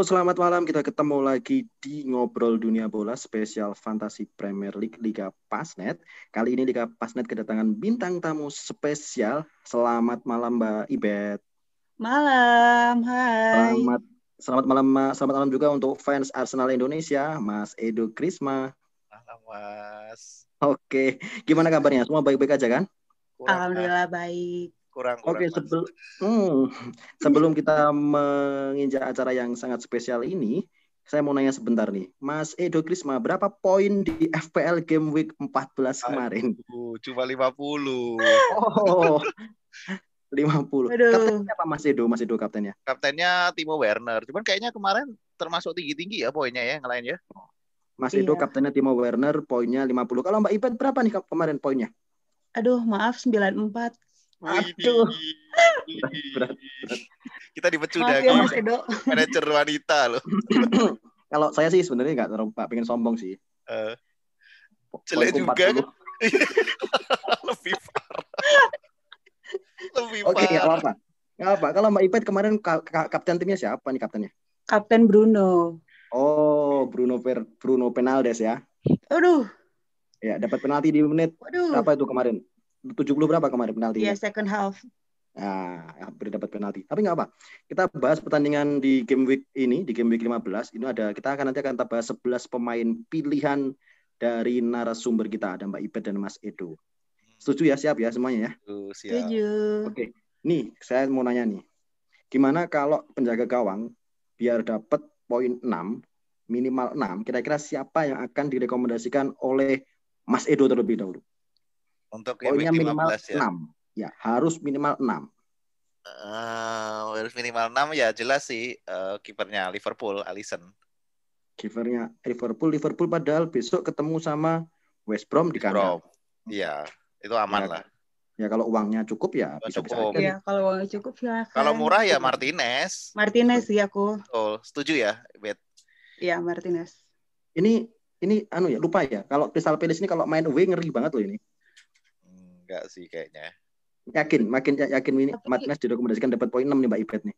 Selamat malam. Kita ketemu lagi di Ngobrol Dunia Bola spesial Fantasi Premier League Liga Pasnet. Kali ini Liga Pasnet kedatangan bintang tamu spesial. Selamat malam Mbak Ibet. Malam, hai. Selamat malam, selamat malam juga untuk fans Arsenal Indonesia, Mas Edo Krisma. Malam, Mas. Oke, gimana kabarnya? Semua baik-baik aja kan? Alhamdulillah baik. Kurang. Oke, sebelum kita menginjak acara yang sangat spesial ini, saya mau nanya sebentar nih. Mas Edo Krisma, berapa poin di FPL Game Week 14 kemarin? Cuma 50. Oh, 50. Aduh. Kaptennya apa Mas Edo? Mas Edo kaptennya? Kaptennya Timo Werner. Cuman kayaknya kemarin termasuk tinggi-tinggi ya poinnya ya yang lain ya. Mas Edo kaptennya Timo Werner, poinnya 50. Kalau Mbak Ibet berapa nih kemarin poinnya? Aduh, maaf 94. Aduh. Berat. Kita dipecut maaf ya Mas Edo. Manajer wanita loh. Kalau saya sih sebenarnya nggak pengen sombong sih. Jelek juga kan? Lebih parah. Oke, nggak apa-apa. Kalau Mbak Ibet kemarin kapten timnya siapa nih kaptennya? Kapten Bruno. Oh, Bruno Fernandes ya. Aduh. Ya, dapat penalti di menit berapa itu kemarin? 70 berapa kemarin penaltinya? Iya, second half. Nah, hampir dapat penalti. Tapi nggak apa. Kita bahas pertandingan di game week ini, di game week 15. Ini kita nanti akan bahas 11 pemain pilihan dari narasumber kita. Ada Mbak Ibet dan Mas Edo. Setuju ya? Siap ya semuanya ya? Setuju. Oke. Nih, saya mau nanya nih. Gimana kalau penjaga gawang biar dapat poin 6, minimal 6, kira-kira siapa yang akan direkomendasikan oleh Mas Edo terlebih dahulu? Untuk poinnya minimal 15 ya? 6. Ya, harus minimal 6. Harus minimal 6 ya jelas sih kipernya Liverpool, Alisson. Kipernya Liverpool padahal besok ketemu sama West Brom di kandang. Iya, itu aman lah. Ya kalau uangnya cukup ya bisa-bisa aja. Iya, kalau uangnya cukup ya. Kalau murah ya Martinez. Martinez sih aku. Oh, setuju ya, Bet? Iya, Martinez. Ini ya lupa ya. Kalau Crystal Palace ini kalau main away ngeri banget loh ini. Enggak sih kayaknya. Makin yakin ini Martinez direkomendasikan dapat poin 6 nih Mbak Ibet nih.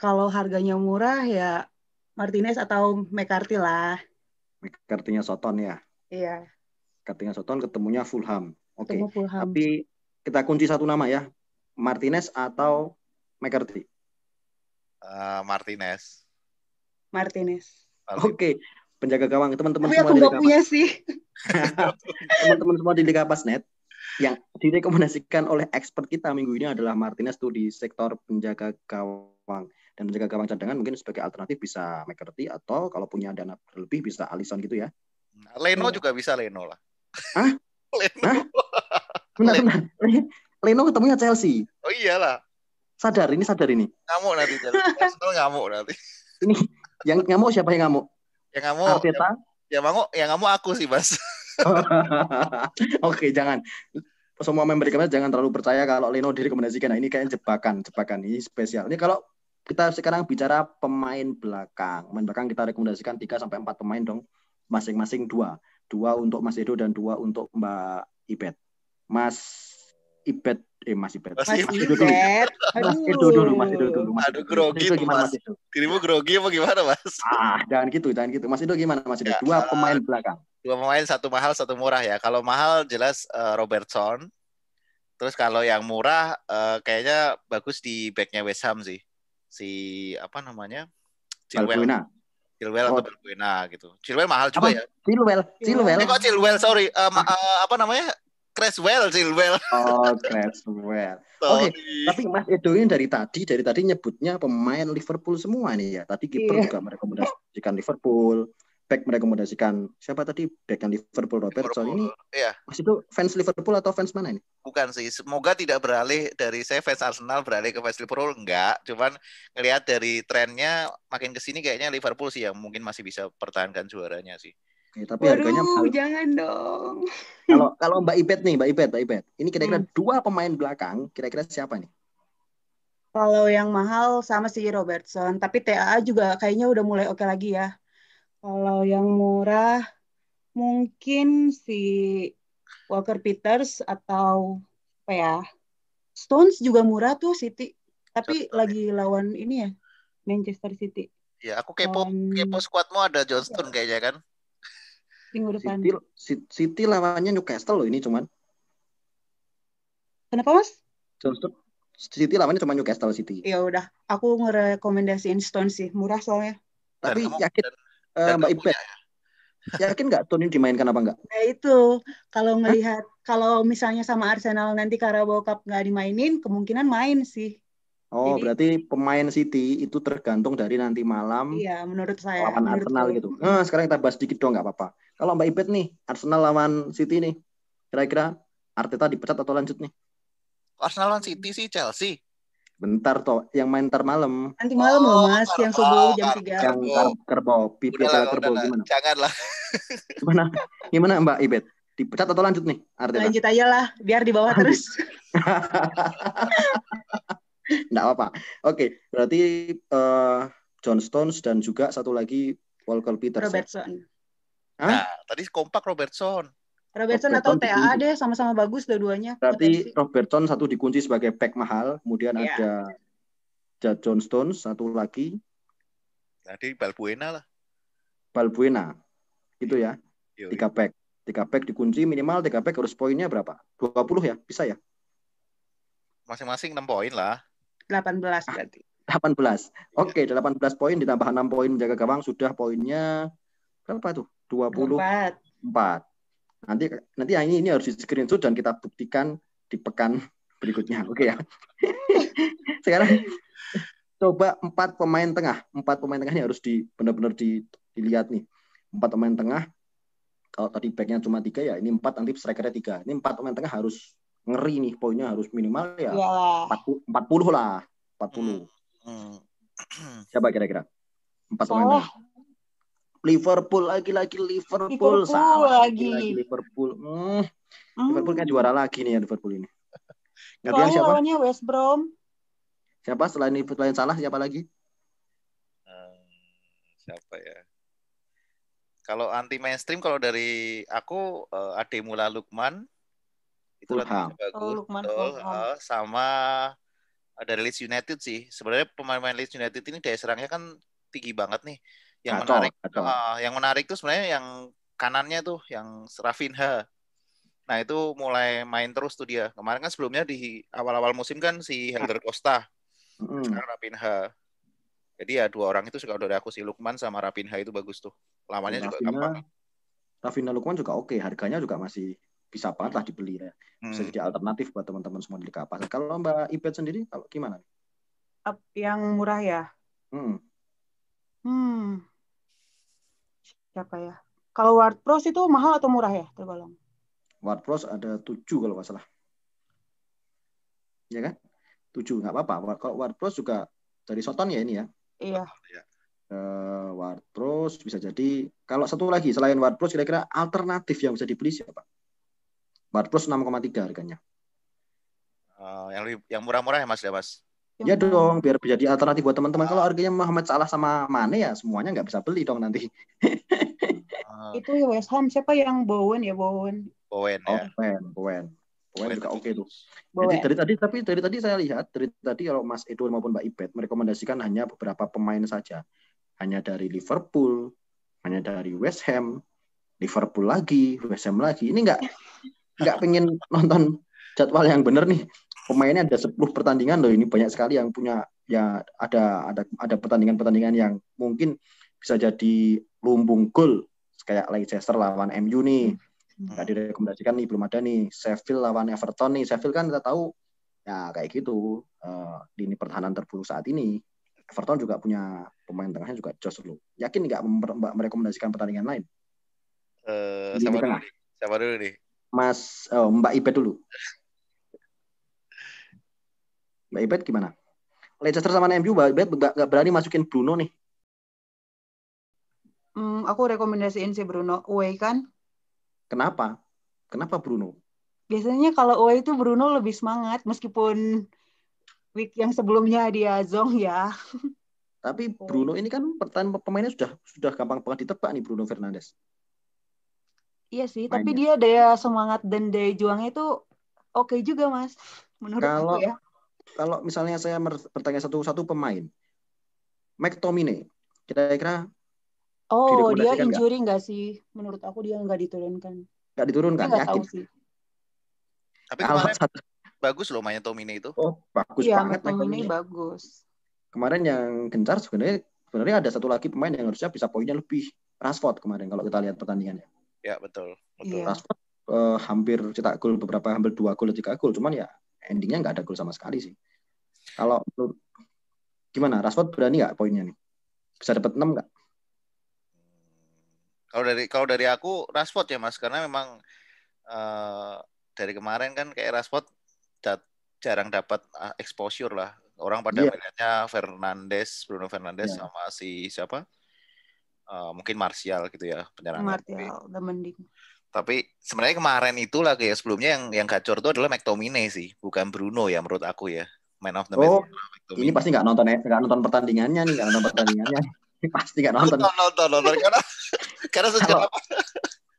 Kalau harganya murah ya Martinez atau McCarthy lah. McCarthy-nya Soton ya. Iya. McCarthy-nya Soton ketemunya Fulham. Oke. Fulham. Tapi kita kunci satu nama ya. Martinez atau McCarthy? Martinez. Oke. Penjaga gawang teman-teman semua di Liga punya sih. Teman-teman semua di Liga Pasnet yang direkomendasikan oleh expert kita minggu ini adalah Martinez tuh di sektor penjaga gawang. Dan penjaga gawang cadangan mungkin sebagai alternatif bisa McCarthy atau kalau punya dana berlebih bisa Alisson gitu ya. Leno juga bisa Leno lah. Hah? Hah? Benar. Leno ketemunya Chelsea. Oh iyalah. Sadar ini. Ngamuk nanti Arsenal ngamuk nanti. Ini yang ngamuk siapa yang ngamuk? Yang ngamuk Arteta? Yang ngamuk aku sih, Mas. Oke, jangan. Semua member kami jangan terlalu percaya kalau Leno direkomendasikan. Nah, ini kayak jebakan ini spesial. Ini kalau kita sekarang bicara pemain belakang. Pemain belakang kita rekomendasikan 3 sampai 4 pemain dong. Masing-masing 2. 2 untuk Mas Edo dan 2 untuk Mbak Ibet. Mas Edo dulu. Aduh, grogi tuh, Mas. Dirimu grogi apa gimana, Mas? Jangan gitu. Mas Edo gimana, Mas Edo? 2 pemain belakang. 2 pemain, 1 mahal, 1 murah ya. Kalau mahal jelas Robertson. Terus kalau yang murah kayaknya bagus di backnya West Ham sih. Si apa namanya? Chilwell atau Balbuena gitu. Chilwell mahal juga ya. Chilwell. Kok Chilwell, sorry. Apa namanya? Creswell. Oh, Creswell. Oke, tapi Mas Edo ini dari tadi nyebutnya pemain Liverpool semua nih ya. Tadi kiper juga merekomendasikan Liverpool, back merekomendasikan siapa tadi? Back yang Liverpool Robertson ini. Iya. Mas Edo fans Liverpool atau fans mana ini? Bukan sih. Semoga tidak beralih dari saya fans Arsenal beralih ke fans Liverpool, enggak. Cuman ngelihat dari trennya makin kesini kayaknya Liverpool sih yang mungkin masih bisa pertahankan juaranya sih. Ya, tapi harganya jangan dong. Kalau Mbak Ibet. Ini kira-kira 2 pemain belakang, kira-kira siapa nih? Kalau yang mahal sama si Robertson, tapi TAA juga kayaknya udah mulai oke lagi ya. Kalau yang murah mungkin si Walker Peters atau apa ya? Stones juga murah tuh City. Tapi lagi lawan ini ya, Manchester City. Ya, aku kepo squadmu ada Johnston kayaknya kan. Minggu depan. City lawannya Newcastle loh ini cuman. Kenapa Mas? Johnston City lawannya cuma Newcastle City. Ya udah, aku ngerekomendasiin Stone sih, murah soalnya. Tapi Dan yakin dan Mbak kamu Ibet, yakin nggak Stone ini dimainkan apa enggak? Nah itu, kalau ngelihat, kalau misalnya sama Arsenal nanti Carabao Cup nggak dimainin, kemungkinan main sih. Oh, Jadi, berarti pemain City itu tergantung dari nanti malam iya, menurut saya, lawan Arsenal menurutku. gitu. Nah, sekarang kita bahas dikit dong, nggak apa-apa. Kalau Mbak Ibet nih, Arsenal lawan City nih, kira-kira Arteta dipecat atau lanjut nih? Arsenal lawan City sih Chelsea. Bentar toh, yang main ntar malam. Nanti malam loh Mas, yang subuh jam 3. Yang Kerbau, Udahlah, Kerbau gimana? janganlah. Gimana Mbak Ibet? Dipecat atau lanjut nih Arteta? Lanjut aja lah, biar di bawah terus. Nggak apa-apa. Oke, berarti John Stones dan juga satu lagi Walker Peters. Robertson. Nah, tadi kompak Robertson Atau TAA deh, sama-sama bagus dua-duanya. Berarti Robertson satu dikunci sebagai back mahal, kemudian ada John Stones, satu lagi. Jadi Balbuena lah. Balbuena, gitu ya. 3 back. 3 back dikunci minimal 3 back harus poinnya berapa? 20 ya? Bisa ya? Masing-masing 6 poin lah. 18 berarti. 18. Oke, 18 poin ditambah 6 poin menjaga gawang sudah poinnya berapa tuh? 24. Nanti yang ini harus di screenshot dan kita buktikan di pekan berikutnya. Oke ya. Sekarang coba 4 pemain tengah. 4 pemain tengah ini harus benar-benar dilihat nih. 4 pemain tengah. Kalau tadi backnya cuma 3 ya, ini 4 nanti strikernya 3. Ini 4 pemain tengah harus ngeri nih, poinnya harus minimal ya 40 lah. 40. Siapa kira-kira? 4 pemain tengah. Liverpool lagi-lagi Liverpool lagi Liverpool. Liverpool kan juara lagi nih ya Liverpool ini. Soalnya siapa? Lawannya West Brom. Siapa selain Salah siapa lagi? Siapa ya? Kalau anti mainstream kalau dari aku Ademola Lookman itu bagus. Sama dari Leeds United sih. Sebenarnya pemain-pemain Leeds United ini daya serangnya kan tinggi banget nih. Yang menarik tuh sebenarnya yang kanannya tuh yang Rafinha. Nah itu mulai main terus tuh dia. Kemarin kan sebelumnya di awal-awal musim kan si Helder Costa. Sekarang Rafinha. Jadi ya 2 orang itu suka dari aku sih. Lookman sama Rafinha itu bagus tuh. Lawannya juga gampang. Rafinha Lookman juga oke. Harganya juga masih bisa banget lah dibeli ya. Bisa jadi alternatif buat teman-teman semua di Liga Pas. Kalau Mbak Ibet sendiri kalau gimana? Yang murah ya? Siapa ya? Kalau WordPress itu mahal atau murah ya tergolong? WordPress ada 7 kalau nggak salah. Ya kan? 7 nggak apa-apa. Kalau WordPress juga dari Soton ya ini ya. Iya. WordPress bisa jadi. Kalau satu lagi selain WordPress kira-kira alternatif yang bisa dibeli siapa? WordPress 6,3 harganya. Yang murah-murah ya Mas ya Mas? Ya dong, biar bisa jadi alternatif buat teman-teman. Kalau harganya Mohamed Salah sama Mane ya semuanya nggak bisa beli dong nanti. Itu ya West Ham siapa yang Bowen ya? Bowen juga oke tuh. Jadi dari tadi saya lihat kalau Mas Edo maupun Mbak Ibet merekomendasikan hanya beberapa pemain saja. Hanya dari Liverpool, hanya dari West Ham, Liverpool lagi, West Ham lagi. Ini nggak pengen nonton jadwal yang bener nih. Pemainnya ada 10 pertandingan loh, ini banyak sekali yang punya ya ada pertandingan-pertandingan yang mungkin bisa jadi lumbung gol kayak Leicester lawan MU nih. Nggak direkomendasikan nih, belum ada nih. Sheffield lawan Everton nih. Sheffield kan kita tahu ya kayak gitu. Lini pertahanan terburuk saat ini. Everton juga punya pemain tengahnya juga jos loh. Yakin nggak merekomendasikan pertandingan lain? Siapa dulu nih? Mas Mbak Ibet dulu. Mbak Ibet gimana? Leicester sama MU Mbak Ibet nggak berani masukin Bruno nih. Aku rekomendasiin si Bruno away kan. Kenapa Bruno? Biasanya kalau away itu Bruno lebih semangat meskipun week yang sebelumnya dia zong ya. Tapi Bruno ini kan pemainnya sudah gampang banget ditebak nih Bruno Fernandes. Iya sih, tapi dia daya semangat dan daya juangnya itu oke juga Mas. Menurut aku ya. Kalau misalnya saya bertanya satu pemain, McTominay, Kira-kira Oh, dia direkomendasikan nggak? injury nggak sih? Menurut aku dia nggak diturunkan. Nggak Tapi diturunkan, nggak yakin? tahu sih. Tapi Kalau kemarin satu, bagus loh mainnya Tomine itu. oh bagus Iya, banget McTominay McTominay. bagus. Kemarin yang gencar sebenarnya ada satu lagi pemain yang harusnya bisa poinnya lebih. Rashford kemarin kalau kita lihat pertandingannya. Ya betul, betul. Iya. Rashford hampir cetak gol hampir 2 gol 3 gol, cuman ya endingnya nggak ada gol sama sekali sih. Kalau gimana? Rashford berani nggak poinnya nih? Bisa dapat 6 nggak? Kalau dari aku Rashford ya Mas, karena memang dari kemarin kan kayak Rashford jarang dapat exposure lah. Orang pada Iya. melihatnya Bruno Fernandes Iya. sama si siapa? Mungkin Martial gitu ya penyerangnya. Martial udah mending. Tapi sebenarnya kemarin itu lah kayak sebelumnya yang gacor itu adalah McTominay sih, bukan Bruno ya menurut aku ya. Man of the match. Oh, ini pasti nggak nonton pertandingannya nih, nggak nonton pertandingannya. Pasti nggak nonton. Nonton karena sejak Kalau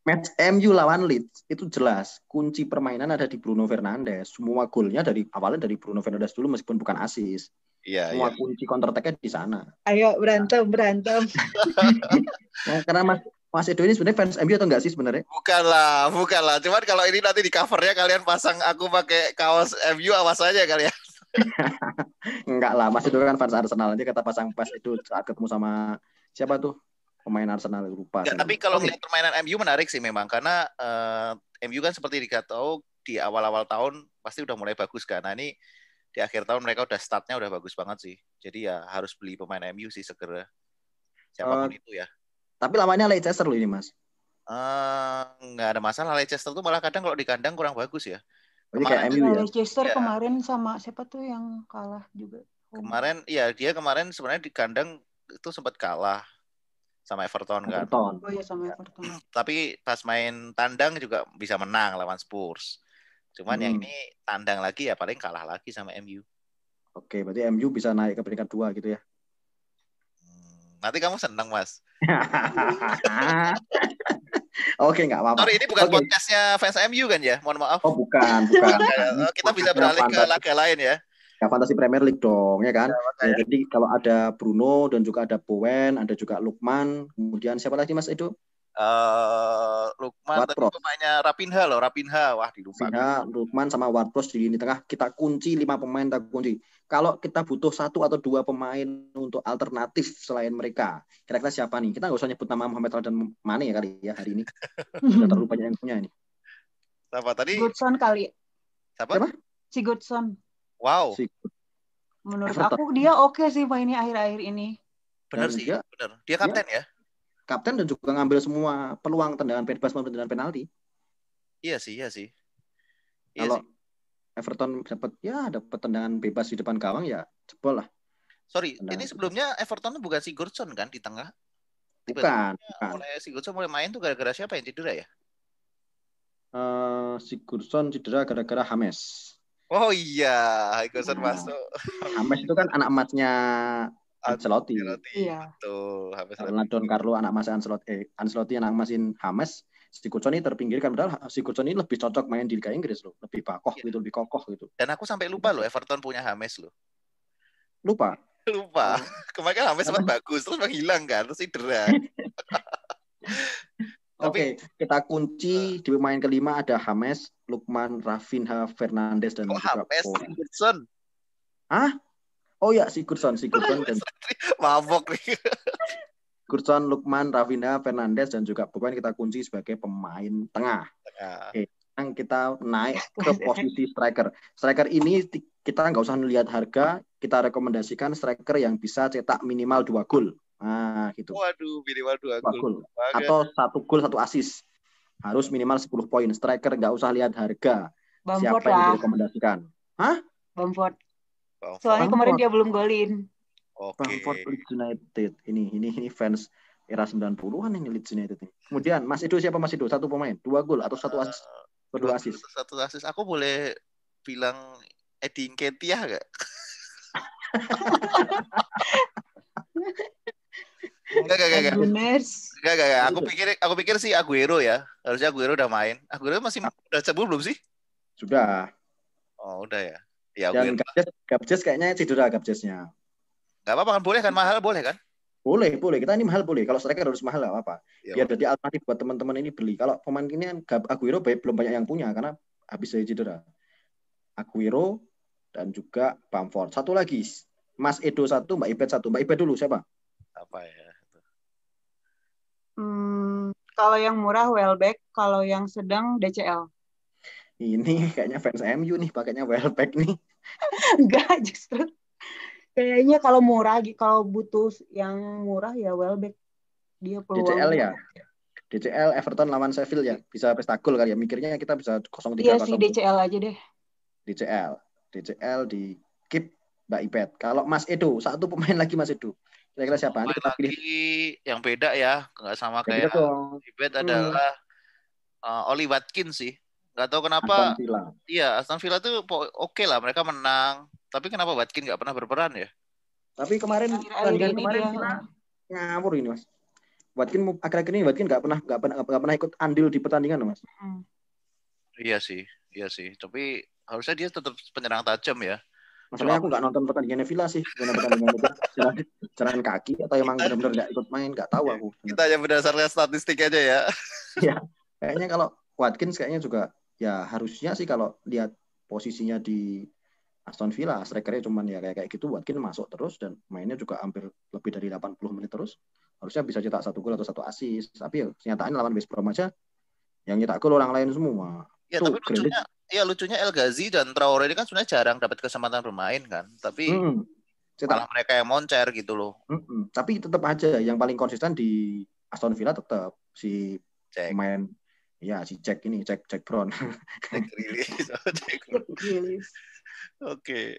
match MU lawan Leeds itu jelas kunci permainan ada di Bruno Fernandes. Semua golnya awalnya dari Bruno Fernandes dulu meskipun bukan assist. Iya, Semua kunci counter attack-nya di sana. Ayo berantem. Nah, karena Mas Edo ini sebenarnya fans MU atau enggak sih sebenarnya? Bukanlah. Cuman kalau ini nanti di covernya kalian pasang aku pakai kaos MU, awas aja kalian. Enggak lah, Mas Edo kan fans Arsenal. Nanti kata pasang pas itu saat ketemu sama siapa tuh pemain Arsenal, lupa. Enggak, tapi kalau ngeliat permainan MU menarik sih memang karena MU kan seperti dikatakan di awal-awal tahun pasti udah mulai bagus kan. Nah ini di akhir tahun mereka udah startnya udah bagus banget sih. Jadi ya harus beli pemain MU sih segera. Siapapun itu ya. Tapi lawannya Leicester loh ini Mas. Nggak ada masalah. Leicester tuh malah kadang kalau di kandang kurang bagus ya. Ini kayak MU ya. Leicester ya. Kemarin sama siapa tuh yang kalah juga? Kemarin dia kemarin sebenarnya di kandang itu sempat kalah sama Everton kan. Oh iya sama Everton. Tapi pas main tandang juga bisa menang lawan Spurs. Cuman yang ini tandang lagi ya paling kalah lagi sama MU. Oke, berarti MU bisa naik ke peringkat 2 gitu ya. Nanti kamu senang, Mas. Oke, nggak apa-apa. Sorry, ini bukan podcastnya fans MU kan ya? Mohon maaf. Oh, bukan. Kita bisa beralih ke laga lain ya. Ya, Fantasi Premier League dong, ya kan? Ya, jadi kalau ada Bruno dan juga ada Bowen, ada juga Lukman, kemudian siapa lagi Mas Edo? Lukman tadi pemainnya Rapinha. Wah, dilupa. Lukman sama Ward-Prowse di lini tengah. Kita kunci 5 pemain, kita kunci. Kalau kita butuh 1 atau 2 pemain untuk alternatif selain mereka, kira-kira siapa nih? Kita nggak usah nyebut nama Mohamed Salah dan Mane ya kali ya hari ini. Sudah terlalu banyak yang punya ini. Siapa tadi? Sigurdsson kali. Siapa? Sigurdsson. Wow. Menurut aku dia oke sih mainnya akhir-akhir ini. Benar sih, benar. Dia kapten ya? Kapten dan juga ngambil semua peluang tendangan bebas maupun tendangan penalti. Iya sih. Kalau Everton dapat tendangan bebas di depan gawang ya jebol lah. Sorry, ini sebelumnya Everton bukan Sigurdsson kan di tengah? Bukan. Mulai Sigurdsson mulai main tuh gara-gara siapa yang cedera ya? Sigurdsson cedera gara-gara James. Oh iya, Sigurdsson masuk. James itu kan anak emasnya Ancelotti. Iya. Betul. Karena Don Carlo anak emas Ancelotti anak emasin James. Sigurdsson ini terpinggirkan, padahal Sigurdsson ini lebih cocok main di Liga Inggris loh, lebih lebih kokoh gitu. Dan aku sampai lupa loh Everton punya James loh. Lupa. Kemarin kan James sempat bagus, terus menghilang kan, terus cedera. Oke, kita kunci di pemain kelima ada James, Lukman, Raphinha, Fernandes dan juga Sigurdsson. Oh ya, Sigurdsson dan mabok nih. Sigurdsson, Lukman, Raphinha, Fernandes dan juga Bowen kita kunci sebagai pemain tengah. Oke, sekarang kita naik ke posisi striker. Striker ini kita nggak usah melihat harga, kita rekomendasikan striker yang bisa cetak minimal 2 gol. Nah, gitu. Waduh, minimal 2 gol. Atau 1 gol 1 assist. Harus minimal 10 poin. Striker nggak usah lihat harga. Bamford siapa yang direkomendasikan? Bamford. Soalnya kemarin dia belum golin. Bamford Leeds United. Ini fans era 90-an ini Leeds United ini. Kemudian Mas Edo siapa Mas Edo? 1 pemain, 2 gol atau 1 assist? 2 assist. 1 assist. Aku boleh bilang Eddie Nketiah enggak? Enggak. Aku pikir sih Aguero ya. Harusnya Aguero udah main. Aguero udah sembuh belum sih? Sudah. Oh, udah ya. Ya dan Gabjes kayaknya cedera Gabjesnya. Gak apa-apa kan, boleh kan, mahal boleh kan? Boleh. Kita ini mahal boleh. Kalau striker harus mahal lah apa. Ya, Biar jadi alternatif buat teman-teman ini beli. Kalau pemain ini kan Aguero belum banyak yang punya karena habis dari cedera. Aguero dan juga Bamford. Satu lagi, Mas Edo satu, Mbak Ibet satu. Mbak Ibet dulu siapa? apa ya? Kalau yang murah Welbeck, kalau yang sedang DCL. Ini kayaknya fans MU nih pakainya Welbeck nih. Enggak, justru kayaknya kalau murah, kalau butuh yang murah ya Welbeck. Dia DCL peluangnya. ya. DCL Everton lawan Sheffield ya. Bisa pesta gol kali ya. Mikirnya kita bisa 0-3 Iya sih 0. DCL aja deh. DCL di keep Mbak Ibet. Kalau Mas Edo, satu pemain lagi Mas Edo. Kira-kira Satu siapa? Nanti pemain kita pilih. lagi yang beda ya, nggak sama Ya bisa kayak dong. Ibet adalah Oli Watkins sih. Nggak tahu Aston kenapa. Villa. Iya, Aston Villa tuh oke lah, mereka menang. Tapi kenapa Watkins nggak pernah berperan ya? Tapi kemarin Akhir-akhir pertandingan ini kemarin dia. Villa ngawur ini Mas. Watkins akhir-akhir ini Watkins nggak pernah ikut andil di pertandingan Mas. Iya sih. Tapi harusnya dia tetap penyerang tajam ya. Masalahnya aku nggak nonton pertandingannya Villa sih. Gimana pertandingannya Villa? Jalan kaki atau emang benar-benar nggak ikut main? Nggak tahu aku. Kita hanya berdasarkan statistik aja ya. Ya, kayaknya kalau Watkins kayaknya juga ya harusnya sih kalau lihat posisinya di Aston Villa, strikernya cuman ya kayak gitu, Watkins masuk terus dan mainnya juga hampir lebih dari 80 menit terus. Harusnya bisa cetak 1 gol atau 1 assist. Tapi ya kenyataannya lawan West Brom aja yang nyetak gol orang lain semua. Ya, Tuh, tapi lucunya El Ghazi dan Traore ini kan sebenarnya jarang dapat kesempatan bermain kan. Tapi malah mereka yang moncer gitu loh. Tapi tetap aja yang paling konsisten di Aston Villa tetap si pemain si Jack Brown. Jack Grealish. Oke,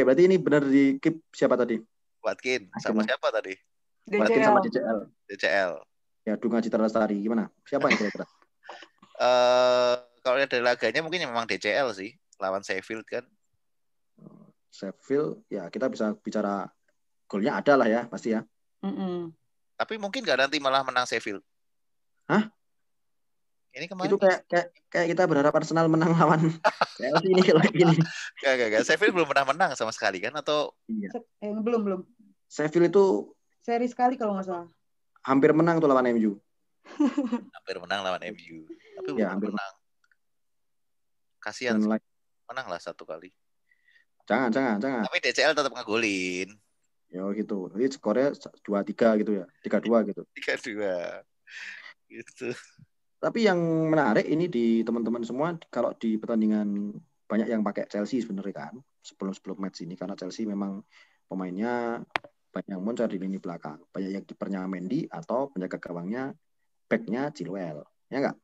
berarti ini benar di keep siapa tadi? Watkins. Sama siapa tadi? Watkins sama DCL. Ya, Dunga Citra Lestari. Gimana? Siapa yang kira-kira? Kalau lihat dari laganya mungkin memang DCL sih. Lawan Sheffield kan. Sheffield, ya kita bisa bicara golnya ada lah ya, pasti ya. Tapi mungkin nggak nanti malah menang Sheffield. Hah? Ini kemarin itu kayak kita berharap Arsenal menang lawan Chelsea ini kalau gini. Gak. Sheffield belum pernah menang sama sekali kan atau? Iya. Belum. Sheffield itu seri sekali kalau nggak salah. Hampir menang tuh lawan MU. Hampir menang lawan MU. Tapi ya, belum menang. Kasihan. Menang lah 1 kali. Jangan. Tapi DCL tetap ngegolin. Ya gitu. Jadi skornya 2-3 gitu ya. 3-2 gitu. 3-2. Gitu. Tapi yang menarik ini di teman-teman semua kalau di pertandingan banyak yang pakai Chelsea sebenarnya kan sebelum match ini karena Chelsea memang pemainnya banyak yang moncer di lini belakang. Banyak yang kipernya Mendy atau penjaga gawangnya backnya Chilwell. Ya enggak?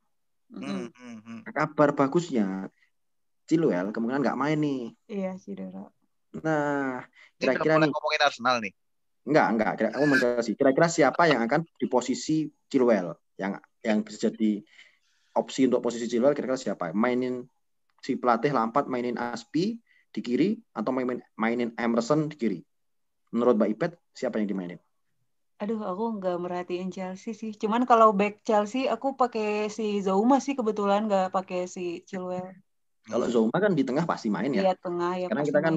Kabar bagusnya Chilwell kemungkinan nggak main nih. Iya, cedera. Nah, kira-kira nih ngomongin Arsenal nih. Enggak. Aku mau Chelsea. Kira-kira siapa yang akan di posisi Chilwell yang bisa jadi opsi untuk posisi Chilwell kira-kira siapa? Mainin si pelatih Lampard mainin Aspi di kiri atau mainin Emerson di kiri? Menurut Mbak Ibet siapa yang dimainin? Aduh, aku nggak merhatiin Chelsea sih. Cuman kalau back Chelsea aku pakai si Zouma sih kebetulan nggak pakai si Chilwell. Kalau Zouma kan di tengah pasti main ya. Iya, tengah ya. Karena kita kan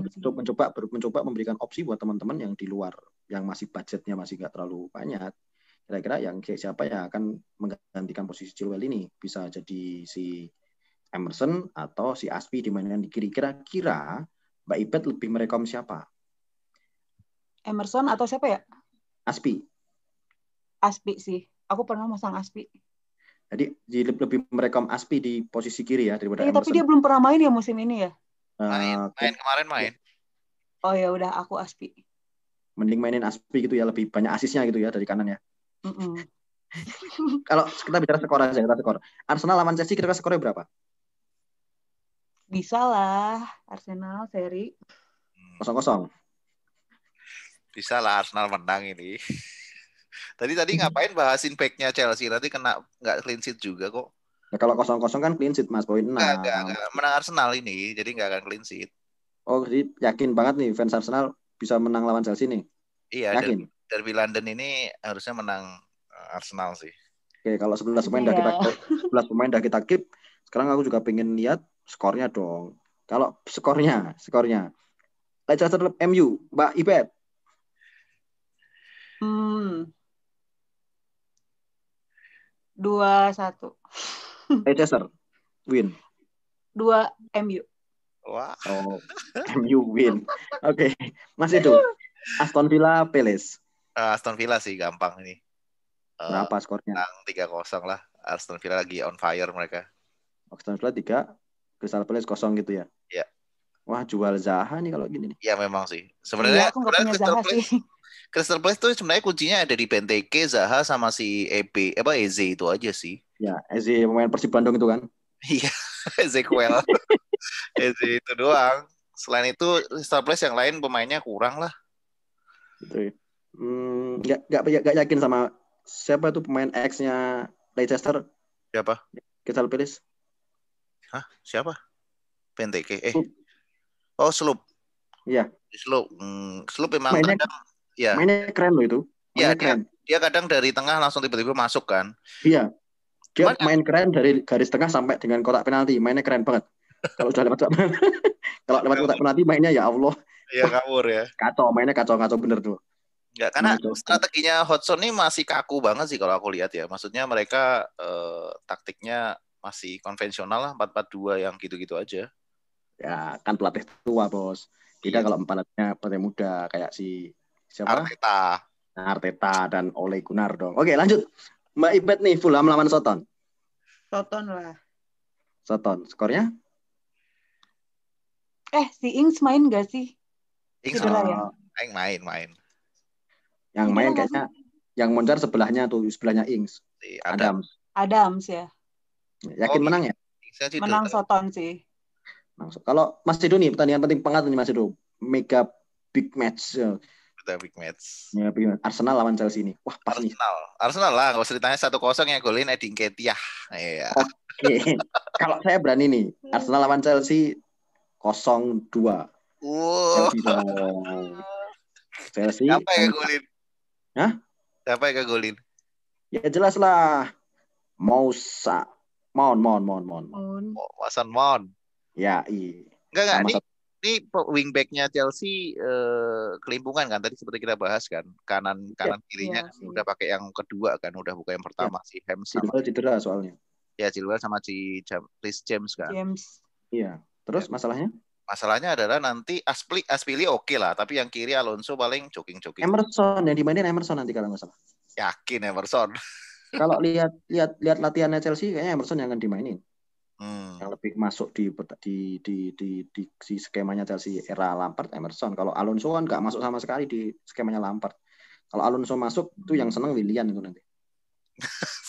mencoba memberikan opsi buat teman-teman yang di luar yang masih budgetnya masih nggak terlalu banyak. Kira-kira yang siapa yang akan menggantikan posisi Chilwell ini? Bisa jadi si Emerson atau si Aspi dimainkan di kiri. Kira-kira Mbak Ibet lebih merekom siapa? Emerson atau siapa ya? Aspi sih. Aku pernah masang Aspi. Jadi lebih merekom Aspi di posisi kiri ya daripada Emerson. Tapi dia belum pernah main ya musim ini ya? Kemarin main. Oh ya udah, aku Aspi. Mending mainin Aspi gitu ya, lebih banyak asisnya gitu ya dari kanan ya. Kalau kita bicara skor aja, skor. Arsenal lawan Chelsea kira-kira skornya berapa? Bisa lah, Arsenal seri 0-0. Bisa lah Arsenal menang ini. Tadi ngapain bahasin backnya Chelsea? Nanti kena nggak clean sheet juga kok. Nah, kalau 0-0 kan clean sheet Mas, poin 6. Nggak. Menang Arsenal ini, jadi nggak akan clean sheet. Oh, jadi yakin banget nih fans Arsenal bisa menang lawan Chelsea nih? Iya, yakin. Derby London ini harusnya menang Arsenal sih. Oke, kalau 11 pemain dah kita keep, sekarang aku juga pengen lihat skornya dong. Kalau skornya. Leicester MU, Mbak Ibet. Hmm, 2-1. Leicester win. 2 MU. Wah, Oh, MU win. Oke, masih itu. Aston Villa Palace. Aston Villa sih gampang ini. Berapa skornya? Menang 3-0 lah. Aston Villa lagi on fire mereka. Aston Villa 3, Crystal Palace 0 gitu ya. Iya. Wah, jual Zaha nih kalau gini nih. Ya memang sih. Iya, Sebenarnya aku nggak punya Zaha sih. Crystal Palace tuh sebenarnya kuncinya ada di Benteke, Zaha sama si Eze itu aja sih. Ya, Eze pemain Persib Bandung itu kan. Iya, Ezekiel. Eze itu doang. Selain itu Crystal Palace yang lain pemainnya kurang lah. Gitu. Nggak yakin sama siapa tuh pemain X-nya Leicester. Siapa? Crystal Palace. Hah? Siapa? Benteke. Sloop. Oh, Sloop. Iya. Sloop. Sloop memang Mainnya, kadang ya. mainnya keren loh itu. Iya, Mainnya keren. dia kadang dari tengah langsung tiba-tiba masuk kan. Iya. Dia Cuman main keren dari garis tengah sampai dengan kotak penalti. Mainnya keren banget. Kalau udah lewat kalau lewat kotak penalti mainnya ya Allah. Iya ngawur ya. Kacau, mainnya kacau bener tuh. Ya, karena strateginya Hodgson ini masih kaku banget sih kalau aku lihat ya. Maksudnya mereka taktiknya masih konvensional lah, 4-4-2 yang gitu-gitu aja. Ya, kan pelatih tua, Bos. Beda kalau pelatih muda kayak si siapa? Arteta dan Ole Gunnar dong. Oke, lanjut. Mbak Ibet nih, Fulham lawan Soton. Soton lah. Soton, skornya? Si Ings main gak sih? Ings main. Yang main kayaknya yang moncar sebelahnya Ings. Adams ya. Yakin menang ya? Menang Soton sih. Kalau Mas Sido nih, pertandingan penting banget nih Mas Sido. Mega big match. Big match. Ya, Arsenal lawan Chelsea ini. Wah, pas nih. Arsenal lah, nggak usah ditanya 1-0 yang golin Edin Nketiah. Iya. Oke. Kalau saya berani nih, Arsenal lawan Chelsea 0-2. Chelsea dong. Chelsea. Siapa yang golin? Hah? Siapa yang golin? Ya jelas lah. Moussa. Mon. Mason Mount. Ya, iya. Enggak. Ini wingbacknya Chelsea kelimpungan kan tadi seperti kita bahas kan, kanan kirinya kan udah pakai yang kedua kan, udah bukan yang pertama si Hamsik. Cedera soalnya. Ya Chilwell sama si Chris James kan. Iya. Terus masalahnya? Masalahnya adalah nanti Aspili oke lah, tapi yang kiri Alonso paling jogging. Emerson yang dimainin Emerson nanti kalau nggak salah. Yakin Emerson. Kalau lihat latihannya Chelsea kayaknya Emerson yang akan dimainin. Yang lebih masuk di skemanya Chelsea era Lampard, Emerson. Kalau Alonso kan nggak masuk sama sekali di skemanya Lampard. Kalau Alonso masuk itu yang seneng Willian itu nanti.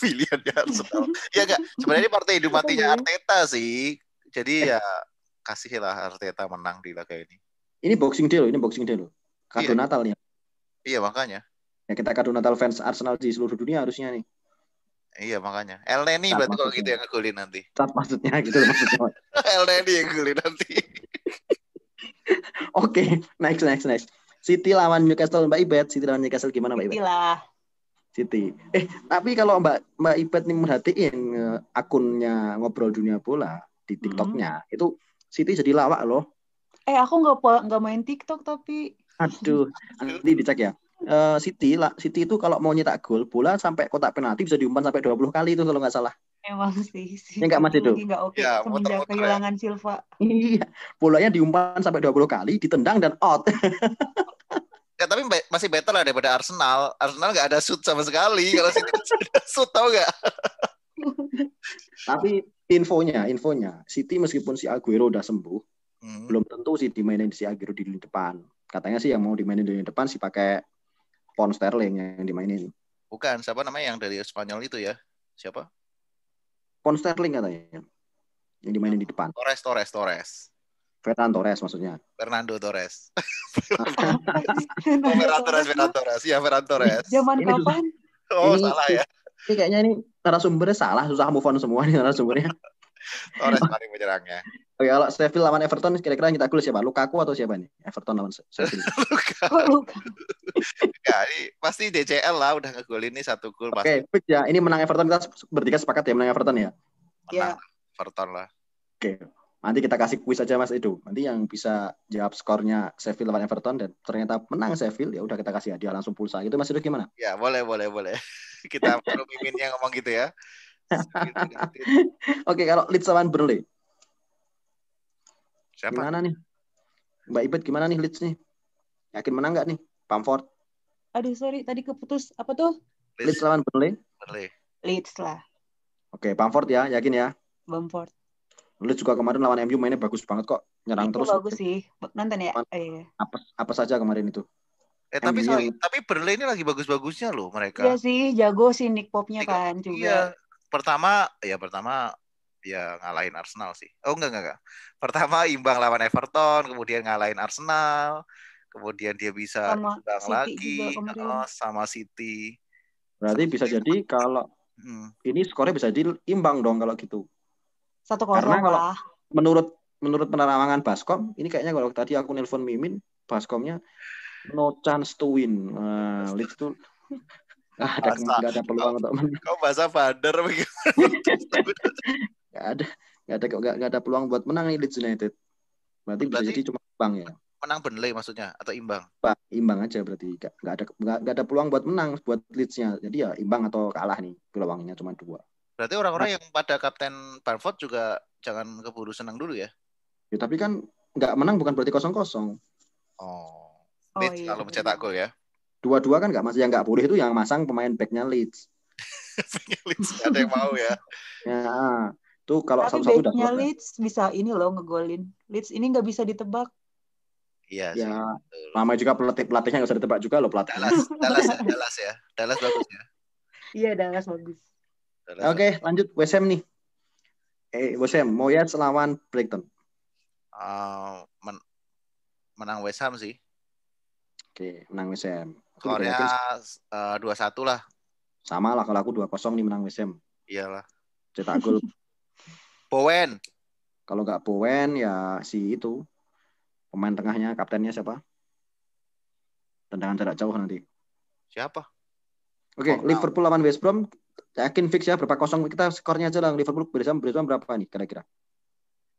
Willian ya Arsenal. Ya enggak, sebenarnya ini partai hidup matinya Arteta sih. Jadi ya kasihlah Arteta menang di laga ini. Ini Boxing Day loh. Kado Natal nih. Iya makanya. Ya kita kado Natal fans Arsenal di seluruh dunia harusnya nih. Iya makanya. El Neni berarti kalau gitu yang ngegolin nanti. Maksudnya gitu maksudnya. El Neni yang ngegolin nanti. Oke, next. City lawan Newcastle, Mbak Ibet. City lawan Newcastle gimana Mbak Ibet? City. Tapi kalau Mbak Ibet nih merhatiin akunnya Ngobrol Dunia Bola di TikToknya, itu City jadi lawak loh. Aku nggak main TikTok tapi. Aduh, nanti dicek ya. City itu kalau mau nyetak gol, bola sampai kotak penalti bisa diumpan sampai 20 kali itu kalau nggak salah. Emang sih. Ya nggak Mas itu. Nggak oke semenjak kehilangan Silva. Iya, bolanya diumpan sampai 20 kali, ditendang dan out. Ya, tapi masih better lah daripada Arsenal. Arsenal nggak ada shoot sama sekali. Kalau City ada shoot, tau nggak? Tapi infonya, City meskipun si Aguero udah sembuh, belum tentu sih dimainin si Aguero di lini depan. Katanya sih yang mau dimainin di lini depan sih pakai Pound Sterling yang dimainin. Bukan, siapa namanya yang dari Spanyol itu ya? Siapa? Pound Sterling katanya. Yang dimainin di depan. Torres. Fernando Torres maksudnya. Fernando Torres. Ya, Fernando Torres. Zaman kapan? Oh, salah ya. Ini kayaknya ini narasumbernya salah, susah move on semua nih narasumbernya. Torres paling penyerangnya. Oke, kalau Sheffield lawan Everton kira-kira yang kita gol siapa? Lukaku atau siapa nih? Everton lawan Sheffield. Lukaku. Ya, ini pasti DCL lah udah ngegolin ini 1 gol pasti. Oke, fix ya. Ini menang Everton, kita bertiga sepakat ya menang Everton ya? Menang Everton lah. Oke. Nanti kita kasih kuis aja Mas Edo. Nanti yang bisa jawab skornya Sheffield lawan Everton dan ternyata menang Sheffield, ya udah kita kasih hadiah langsung pulsa. Gitu Mas Edo gimana? Ya, boleh. Kita perlu miminnya ngomong gitu ya. Oke, kalau Leeds lawan Burnley. Siapa? Gimana nih? Mbak Ibet gimana nih Leeds nih? Yakin menang nggak nih? Bamford. Aduh, sorry, tadi keputus. Apa tuh? Leeds lawan Burnley. Leeds lah, Oke, Bamford ya, yakin ya? Bamford. Leeds juga kemarin lawan MU mainnya bagus banget kok. Nyerang Iya, terus. bagus sih. Nonton ya? Iya. Apa saja kemarin itu. Tapi Burnley ini lagi bagus-bagusnya loh mereka. Iya sih, jago sih Nick Pope-nya kan juga. Iya, pertama ya ngalahin Arsenal sih. Oh enggak. Pertama imbang lawan Everton, kemudian ngalahin Arsenal, kemudian dia bisa Sama imbang City lagi juga sama City. Berarti bisa jadi kalau ini skornya bisa diimbang dong kalau gitu. 1-0 Karena kalau lah. menurut penerawangan Baskom, ini kayaknya kalau tadi aku nelpon Mimin, Baskomnya no chance to win. Nah, Leeds tuh nggak ada peluang untuk menang. Kau bahasa Badar bagaimana? Nggak ada peluang buat menang nih Leeds United. Berarti bisa jadi cuma imbang ya. Menang Burnley maksudnya atau imbang? Imbang aja berarti nggak ada peluang buat menang buat Leeds-nya. Jadi ya imbang atau kalah nih, peluangnya cuma 2. Berarti orang-orang yang pada Kapten Bamford juga jangan keburu senang dulu ya? Ya tapi kan nggak menang bukan berarti 0-0. Leeds iya, kalau mencetak gol ya. 2-2 kan nggak boleh itu yang masang pemain backnya Leeds. Leeds ada yang mau ya. Ya, tuh kalau tapi satu-satu udah backnya Leeds bisa ini loh ngegolin. Leeds ini nggak bisa ditebak. Iya ya, sih. Lama juga pelatihnya nggak usah ditebak juga loh pelatih. Dallas ya. Dallas bagus ya. Iya, Dallas bagus. Oke, lanjut West Ham nih. West Ham Moyes lawan Brighton. Menang West Ham sih. Oke, menang West Ham. Skornya 2-1 lah. Sama lah kalau aku 2-0 nih menang West Ham. Iyalah. Cetak gol. Bowen. Kalau nggak Bowen ya si itu. Pemain tengahnya, kaptennya siapa? Tendangan jarak jauh nanti. Siapa? Oke, Liverpool lawan West Brom. Yakin fix ya berapa 0? Kita skornya aja lah. Liverpool bersama berapa nih kira-kira?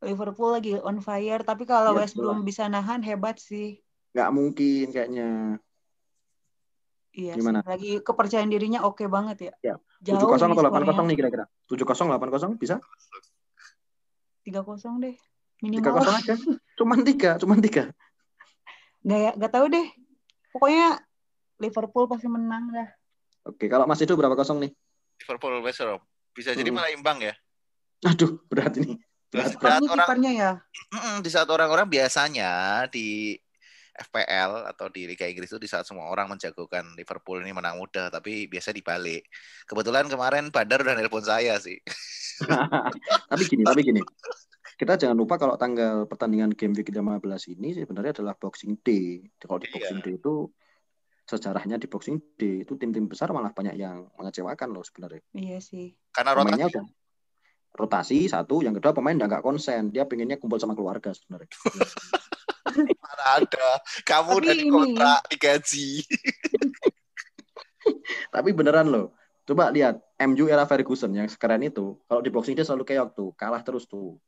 Liverpool lagi on fire. Tapi kalau West Brom bisa nahan hebat sih. Nggak mungkin kayaknya. Iya gimana? Sih. Lagi kepercayaan dirinya oke banget ya. 7-0 atau 8-0 nih kira-kira? 7-0, 8-0 bisa? 3-0 deh. Minimal. 3-0 aja. Cuman 3. Nggak tahu deh. Pokoknya Liverpool pasti menang dah. Oke, kalau Mas itu berapa 0 nih? Liverpool West Brom. Bisa jadi malah imbang ya. Aduh, berat ini. Kipernya ya. Di saat orang-orang biasanya di FPL atau di Liga Inggris itu di saat semua orang menjagokan Liverpool ini menang mudah, tapi biasa dibalik. Kebetulan kemarin Bandar udah nelpon saya sih. Tapi gini. Kita jangan lupa kalau tanggal pertandingan game week 15 ini sebenarnya adalah Boxing Day. Kalau di Boxing Day itu sejarahnya di Boxing Day itu tim-tim besar malah banyak yang mengecewakan loh sebenarnya. Iya sih. Karena rotasi satu, yang kedua pemain udah nggak konsen, dia pengennya kumpul sama keluarga sebenarnya. Mana ada, kamu udah dikontrak, digaji. Tapi beneran loh, coba lihat MU era Ferguson yang sekeren itu, kalau di Boxing Day selalu keok tuh, kalah terus tuh,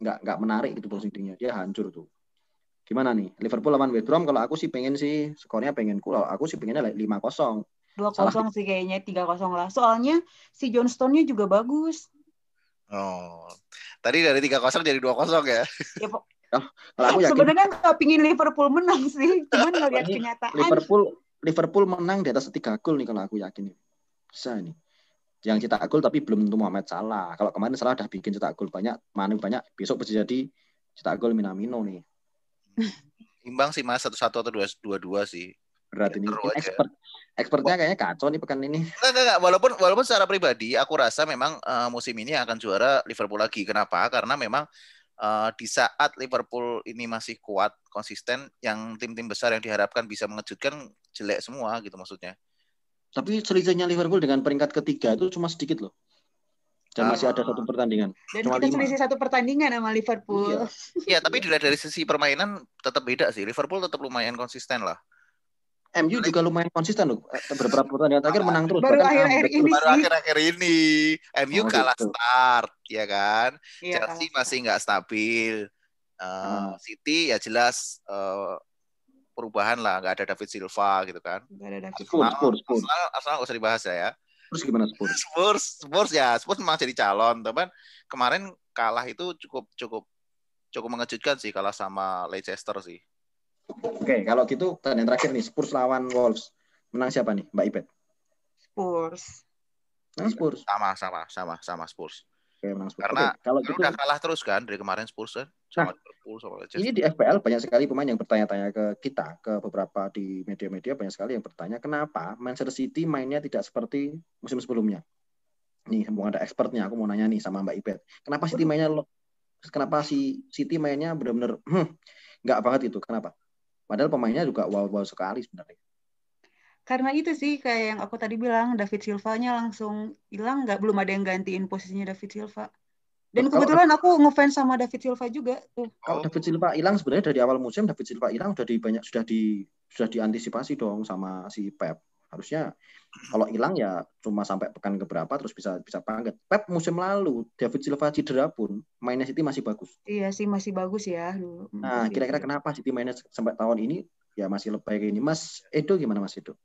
nggak menarik gitu Boxing Day-nya, dia hancur tuh. Gimana nih, Liverpool lawan West Brom? Kalau aku sih pengen sih skornya aku sih pengennya 5-0. 2-0 sih kayaknya, 3-0 lah. Soalnya si John Stone-nya juga bagus. Tadi dari 3-0 jadi 2-0 ya? Ya kalau aku yakin sebenarnya nggak pingin Liverpool menang sih, cuman ngeliat kenyataan. Liverpool menang di atas 3 gol nih kalau aku yakin. Bisa nih. Yang cetak gol tapi belum tentu Mohamed Salah. Kalau kemarin Salah udah bikin cetak gol banyak, besok bisa jadi cetak gol Minamino nih. Imbang sih Mas, 1-1 atau 2-2 sih. Berat ini expertnya kayaknya kacau nih pekan ini. Enggak. Walaupun secara pribadi aku rasa memang musim ini akan juara Liverpool lagi. Kenapa? Karena memang di saat Liverpool ini masih kuat, konsisten, yang tim-tim besar yang diharapkan bisa mengejutkan jelek semua gitu maksudnya. Tapi selisihnya Liverpool dengan peringkat ketiga itu cuma sedikit loh. Dan masih ada 1 pertandingan. Dan kita selisih 1 pertandingan sama Liverpool. Iya, tapi dilihat dari sisi permainan tetap beda sih. Liverpool tetap lumayan konsisten lah. MU juga lumayan konsisten loh. Beberapa pertandingan terakhir menang terus. Baru Bahkan akhir-akhir comeback ini terus. Baru sih. akhir-akhir ini MU Oh kalah gitu. start, ya kan? Iya, Chelsea kalah masih nggak stabil. City ya jelas perubahan lah, nggak ada David Silva gitu kan. Nggak ada David Spurs, Silva. Spurs, Spurs. Arsenal nggak usah dibahas ya. Terus gimana Spurs? Spurs memang jadi calon, teman. Kemarin kalah itu cukup mengejutkan sih, kalah sama Leicester sih. Oke, kalau gitu pertandingan terakhir nih Spurs lawan Wolves. Menang siapa nih, Mbak Ibet? Spurs. Menang Spurs. Sama Spurs. Oke, menang Spurs. Karena Oke, kalau kan gitu udah kalah terus kan dari kemarin Spurs kan sama Liverpool sama ini Leicester. di FPL banyak sekali pemain yang bertanya-tanya ke kita, ke beberapa di media-media banyak sekali yang bertanya kenapa Manchester City mainnya tidak seperti musim sebelumnya. Nih, mau ada expertnya, aku mau nanya nih sama Mbak Ibet. Kenapa si City mainnya benar-benar nggak banget itu? Kenapa? Padahal pemainnya juga wow-wow sekali sebenarnya. Karena itu sih kayak yang aku tadi bilang, David Silva-nya langsung hilang, belum ada yang gantiin posisinya David Silva. Dan kebetulan aku ngefans sama David Silva juga tuh. Kalau David Silva hilang sebenarnya dari awal musim David Silva hilang sudah diantisipasi dong sama si Pep. Harusnya kalau hilang ya cuma sampai pekan keberapa terus bisa bangkit. Pep musim lalu David Silva cedera pun mainnya City masih bagus. Iya sih masih bagus ya dulu. Nah, kira-kira kenapa City mainnya sampai tahun ini ya masih lebay kayak ini? Mas Edo gimana Mas Edo?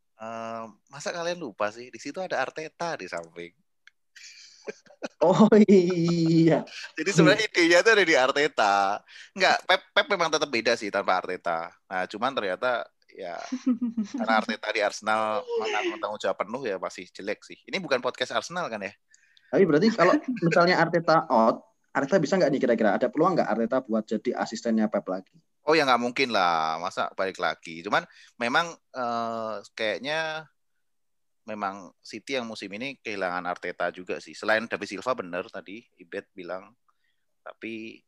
Masa kalian lupa sih di situ ada Arteta di samping. Oh iya. Jadi sebenarnya idenya itu ada di Arteta. Enggak, Pep memang tetap beda sih tanpa Arteta. Nah, cuman ternyata ya karena Arteta di Arsenal menanggung tanggung jawab penuh ya masih jelek sih. Ini bukan podcast Arsenal kan ya? Tapi berarti kalau misalnya Arteta out, Arteta bisa nggak nih kira-kira? Ada peluang nggak Arteta buat jadi asistennya Pep lagi? Oh ya nggak mungkin lah, masa balik lagi. Cuman memang kayaknya memang City yang musim ini kehilangan Arteta juga sih. Selain David Silva benar tadi Ibet bilang, tapi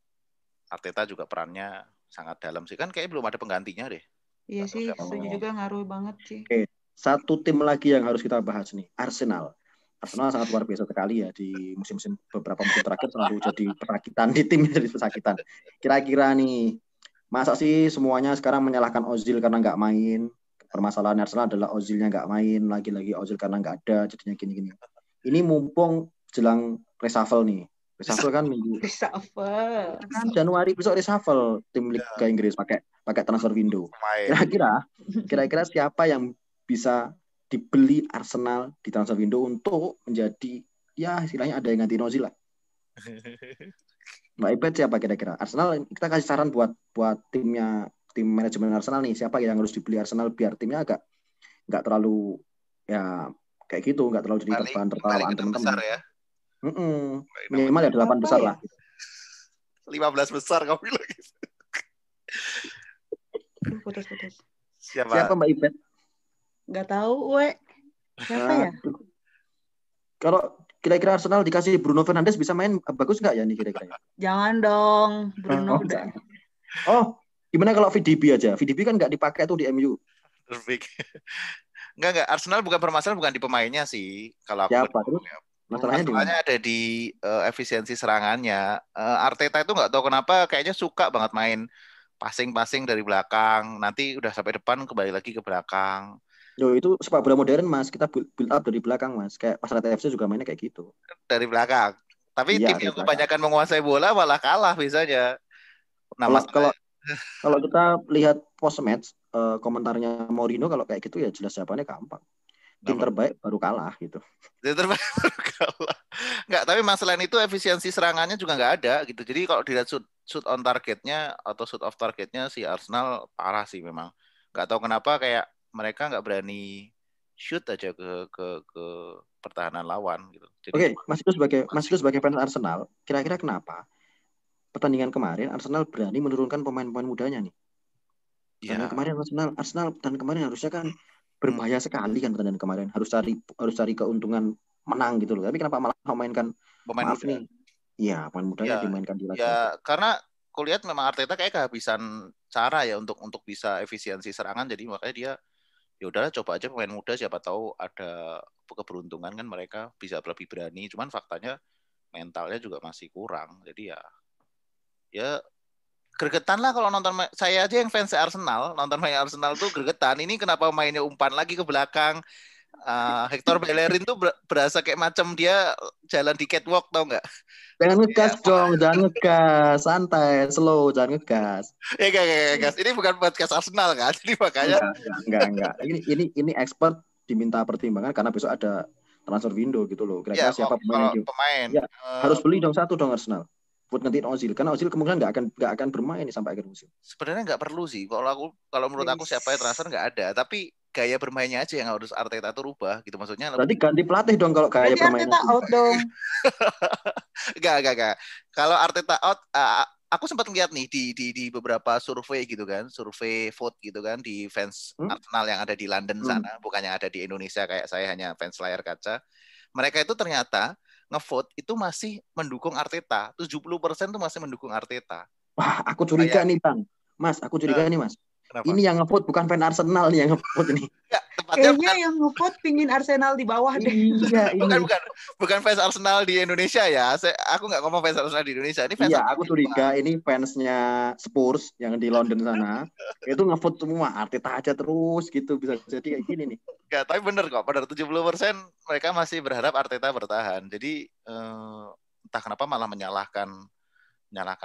Arteta juga perannya sangat dalam sih. Kan kayaknya belum ada penggantinya deh. Iya sih, setuju juga ngaruh banget sih. Oke, satu tim lagi yang harus kita bahas nih, Arsenal. Arsenal sangat luar biasa sekali ya di beberapa musim terakhir selalu jadi pesakitan di tim jadi pesakitan. Kira-kira nih, masa sih semuanya sekarang menyalahkan Ozil karena nggak main? Permasalahan Arsenal adalah Ozilnya nggak main, lagi-lagi Ozil karena nggak ada, jadinya gini-gini. Ini mumpung jelang reshuffle nih. Reshuffle kan minggu. Reshuffle. Kan Januari besok reshuffle tim Liga Inggris pakai transfer window. Kira-kira siapa yang bisa dibeli Arsenal di transfer window untuk menjadi ya istilahnya ada yang ganti Ozil lah. Mbak Ibet siapa kira-kira? Arsenal kita kasih saran buat tim manajemen Arsenal nih, siapa yang harus dibeli Arsenal biar timnya agak nggak terlalu ya kayak gitu, nggak terlalu jadi bahan tertawaan teman-teman. Ya. Minimal ya 8 besar lah. 15 besar kamu bilang gitu. Putus. Siapa Mbak Ibet? Nggak tahu, siapa ya? Kalau kira-kira Arsenal dikasih Bruno Fernandes bisa main bagus nggak ya nih kira-kira? Jangan dong, Bruno udah. Oh, gimana kalau VDB aja? VDB kan nggak dipakai tuh di MU. Enggak. Arsenal bukan permasalahan bukan di pemainnya sih. Kalau aku siapa terus? Masalahnya ada di efisiensi serangannya. Arteta itu nggak tahu kenapa kayaknya suka banget main passing dari belakang. Nanti udah sampai depan kembali lagi ke belakang. Yo, itu sepak bola modern Mas, kita build up dari belakang Mas. Kayak pas FC juga mainnya kayak gitu. Dari belakang. Tapi tim yang kebanyakan menguasai bola malah kalah biasanya. Nah, kalau kita lihat post match komentarnya Mourinho kalau kayak gitu ya jelas jawabannya gampang. Tim terbaik baru kalah gitu. Tim terbaik baru kalah. Enggak, tapi masalah itu efisiensi serangannya juga nggak ada gitu. Jadi kalau dilihat shoot on targetnya atau shoot off targetnya si Arsenal parah sih memang. Nggak tahu kenapa kayak mereka nggak berani shoot aja ke pertahanan lawan gitu. Oke, Mas itu sebagai fans Arsenal, kira-kira kenapa pertandingan kemarin Arsenal berani menurunkan pemain-pemain mudanya nih? Karena kemarin Arsenal dan kemarin harusnya kan berbahaya sekali kan pertandingan kemarin, harus cari keuntungan menang gitu loh. Tapi kenapa malah memainkan pemain muda? Iya, pemain mudanya dimainkan di laga. Ya, karena kulihat memang Arteta kayak kehabisan cara ya untuk bisa efisiensi serangan, jadi makanya dia ya udahlah coba aja pemain muda, siapa tahu ada keberuntungan kan mereka bisa lebih berani. Cuman faktanya mentalnya juga masih kurang. Jadi ya gregetan lah kalau nonton saya aja yang fans Arsenal, nonton main Arsenal tuh gregetan. Ini kenapa mainnya umpan lagi ke belakang? Hector Bellerin tuh berasa kayak macam dia jalan di catwalk, tau nggak? Jangan ngegas dong, jangan ngegas, santai, slow, jangan ngegas. Guys. Ini bukan podcast Arsenal kan? Jadi makanya Enggak. Ini expert diminta pertimbangan karena besok ada transfer window gitu loh. Kira-kira siapa pemain yang pemain ya, harus beli dong satu dong Arsenal. Buat ngantiin Ozil, karena Ozil kemungkinan nggak akan bermain nih sampai akhir musim. Sebenarnya nggak perlu sih. Kalau menurut aku siapa yang transfer nggak ada, tapi gaya bermainnya aja yang harus Arteta tuh rubah gitu, maksudnya. Berarti ganti pelatih dong kalau gaya bermainnya. Arteta out dong. Enggak. Kalau Arteta out, aku sempat lihat nih di beberapa survei gitu kan, survei vote gitu kan di fans Arsenal yang ada di London sana, bukannya ada di Indonesia kayak saya hanya fans layar kaca. Mereka itu ternyata ngevote itu masih mendukung Arteta. 70% tuh masih mendukung Arteta. Wah, aku curiga nih Bang. Mas, aku curiga nih Mas. Kenapa? Ini yang ngevote bukan fan Arsenal nih yang ngevote ini. Ya, kayaknya yang ngevote pingin Arsenal di bawah deh. Iya, bukan fans Arsenal di Indonesia ya. Aku nggak ngomong fans Arsenal di Indonesia. Ini fans aku curiga ini fansnya Spurs yang di London sana. Itu ngevote semua Arteta aja terus gitu, bisa jadi kayak gini nih. Ya, tapi bener kok. Pada 70% mereka masih berharap Arteta bertahan. Jadi entah kenapa malah menyalahkan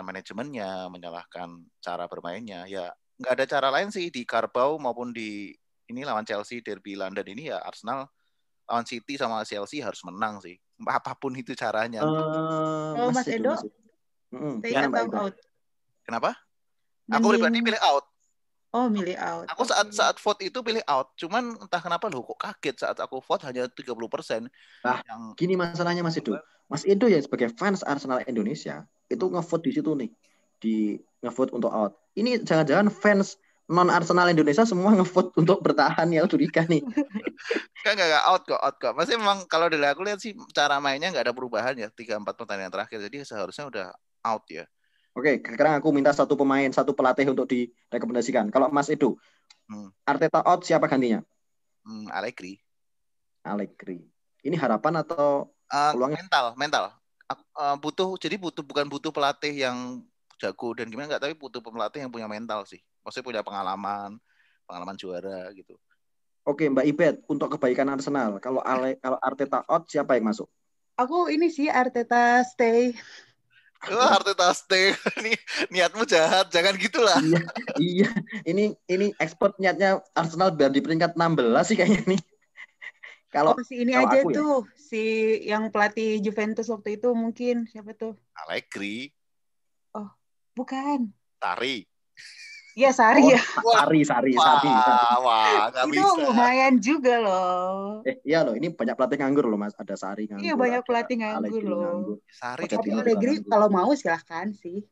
manajemennya, menyalahkan cara bermainnya. Ya nggak ada cara lain sih di Carabao maupun di ini lawan Chelsea, derby London ini ya Arsenal lawan City sama Chelsea harus menang sih. Apapun itu caranya. Mas Edo, stay atau out? Kenapa? Aku pribadi pilih out. Oh, milih out. Aku saat vote itu pilih out. Cuman entah kenapa loh kok kaget saat aku vote hanya 30%. Nah, gini masalahnya Mas Edo. Mas Edo ya sebagai fans Arsenal Indonesia, itu ngevote di situ nih. Di ngevote untuk out. Ini jangan-jangan fans non Arsenal Indonesia semua ngevote untuk bertahan, ya curiga nih. Enggak out kok. Masih memang kalau dari aku lihat sih cara mainnya nggak ada perubahan ya 3-4 pertandingan terakhir. Jadi seharusnya udah out ya. Oke, sekarang aku minta satu pelatih untuk direkomendasikan. Kalau Mas Edo, Arteta out, siapa gantinya? Allegri. Ini harapan atau peluangnya? Mental. Bukan butuh pelatih yang jago dan gimana tapi butuh pelatih yang punya mental sih. Maksudnya punya pengalaman juara gitu. Oke, Mbak Ibet, untuk kebaikan Arsenal, kalau Arteta out, siapa yang masuk? Aku ini sih Arteta stay. Arteta stay. Niatmu jahat, jangan gitulah. Iya. Ini expert niatnya Arsenal biar di peringkat 16 sih kayaknya nih. Kalau si ini aja tuh, si yang pelatih Juventus waktu itu mungkin siapa tuh? Allegri. Oh, bukan. Sarri. Iya, Sarri ya. Sari. Wah, nggak bisa. Itu lumayan juga loh. Iya loh, ini banyak pelatih nganggur loh Mas. Ada Sari nganggur. Iya, banyak pelatih nganggur loh. Sari. Tapi Allegri kalau mau silahkan sih.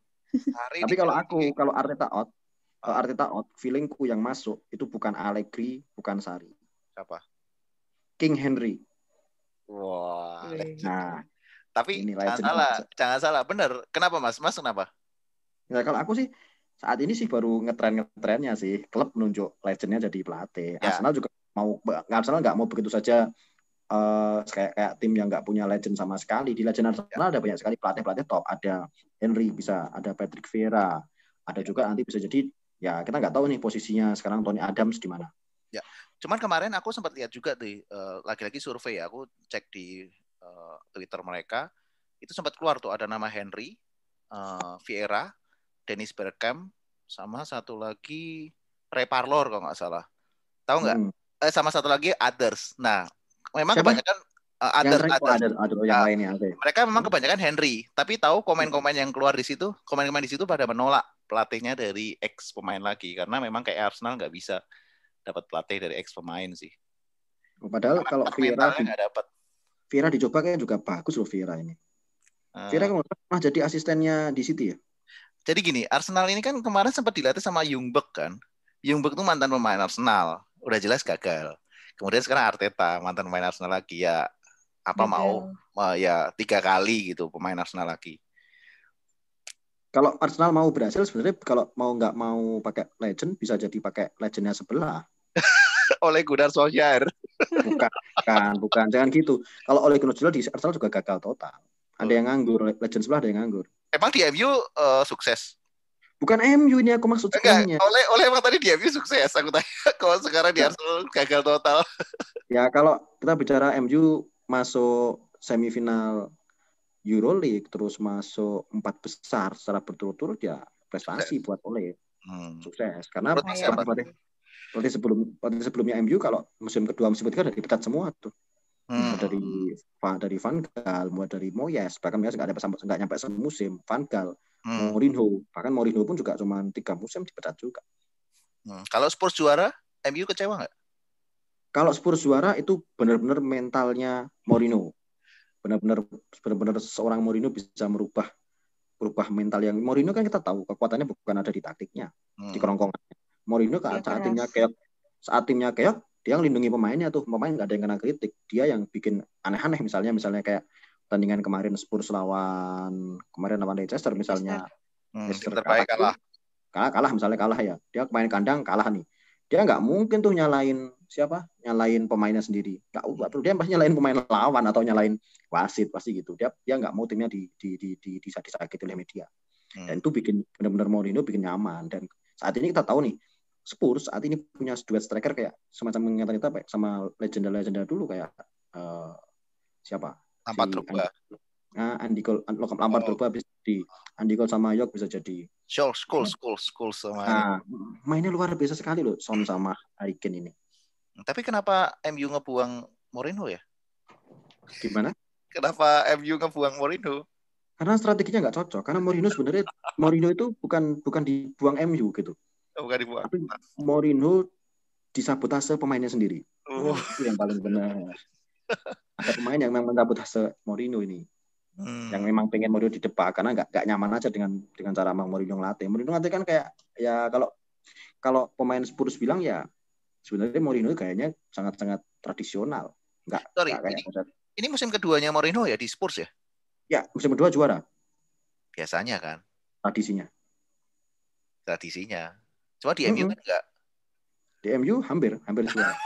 Tapi kalau Arteta out, feelingku yang masuk itu bukan Allegri, bukan Sari. Siapa? King Henry. Wah. Nah, tapi jangan salah. Bener. Kenapa Mas? Mas kenapa? Ya kalau aku sih saat ini sih baru ngetrennya sih klub menunjuk legendnya jadi pelatih. Ya. Arsenal nggak mau begitu saja kayak tim yang nggak punya legend sama sekali. Di legend Arsenal ada banyak sekali pelatih top. Ada Henry, bisa ada Patrick Vieira, ada juga nanti bisa jadi ya kita nggak tahu nih posisinya sekarang Tony Adams di mana. Ya, cuman kemarin aku sempat lihat juga tuh lagi-lagi survei ya. Aku cek di Twitter mereka itu sempat keluar tuh ada nama Henry, Vieira, Dennis Bergkamp, sama satu lagi Ray Parlour kalau nggak salah. Tahu nggak? Sama satu lagi Others. Nah, memang siapa? Kebanyakan yang lainnya. Okay. Mereka memang kebanyakan Henry, tapi tahu komen-komen yang keluar di situ, komen-komen di situ pada menolak pelatihnya dari ex pemain lagi karena memang kayak Arsenal nggak bisa dapat pelatih dari ex pemain sih. Padahal kalau Vieira nggak dapat. Vieira dicoba kayaknya juga bagus loh Vieira ini. Vieira kan pernah jadi asistennya di City ya. Jadi gini, Arsenal ini kan kemarin sempat dilatih sama Ljungberg kan. Ljungberg itu mantan pemain Arsenal, udah jelas gagal. Kemudian sekarang Arteta, mantan pemain Arsenal lagi ya. Ya 3 kali gitu pemain Arsenal lagi. Kalau Arsenal mau berhasil sebenarnya kalau nggak mau pakai legend bisa jadi pakai legendnya sebelah. Ole Gunnar Solskjaer. Bukan. Jangan gitu. Kalau Ole Gunnar Solskjaer di Arsenal juga gagal total. Ada yang nganggur, legend sebelah ada yang nganggur. Emang di MU sukses? Bukan MU ini aku maksud Enggak, sebelumnya. oleh emang tadi di MU sukses. Aku tanya, kalau sekarang di Arsenal gagal total. Ya kalau kita bicara MU masuk semifinal Euroleague terus masuk 4 besar secara berturut-turut ya prestasi buat Ole. Sukses. Karena Menurut Mas siapa? seperti sebelumnya MU kalau musim kedua musim ketiga dari dipecat semua tuh. Dari Van Gaal, mulai dari Moyes, bahkan Moyes nggak nyampe semusim. Van Gaal, Mourinho, bahkan Mourinho pun juga cuma 3 musim dipecat juga. Kalau Spurs juara, MU kecewa nggak? Kalau Spurs juara itu benar-benar mentalnya Mourinho. Benar-benar seorang Mourinho bisa merubah mental yang Mourinho kan kita tahu kekuatannya bukan ada di taktiknya, di kerongkongannya. Mourinho saat timnya keok dia ngelindungi pemainnya tuh, pemain nggak ada yang kena kritik, dia yang bikin aneh-aneh misalnya kayak pertandingan kemarin Spurs lawan Leicester misalnya, Leicester kalah misalnya ya, dia main kandang kalah nih, dia nggak mungkin tuh nyalain pemainnya sendiri, nggak perlu, dia pasti nyalain pemain lawan atau nyalain wasit pasti gitu, dia nggak mau timnya disakiti oleh media, dan itu bikin benar-benar Mourinho bikin nyaman. Dan saat ini kita tahu nih Spurs saat ini punya duet striker kayak semacam mengingatkan kita sama legenda-legenda dulu kayak siapa? Andy Cole, Lampard Drogba bisa jadi, Andy Cole sama York bisa jadi. Scholes sama mainnya luar biasa sekali loh Son sama Harry Kane ini. Tapi kenapa MU ngebuang Mourinho ya? Gimana? Kenapa MU ngebuang Mourinho? Karena strateginya nggak cocok. Karena Mourinho itu bukan dibuang MU gitu. Bukan dibuang. Tapi Mourinho disabotase pemainnya sendiri. Itu yang paling benar. Ada pemain yang memang mensabotase Mourinho ini. Yang memang pengen Mourinho di depan karena nggak nyaman aja dengan cara Mourinho ngelatih. Mourinho ngelatih kan kayak ya kalau pemain Spurs bilang ya sebenarnya Mourinho kayaknya sangat-sangat tradisional. Ini musim keduanya Mourinho ya di Spurs ya? Ya, musim kedua juara. Biasanya kan. Tradisinya. Cuma di MU kan enggak. Di MU hampir juara.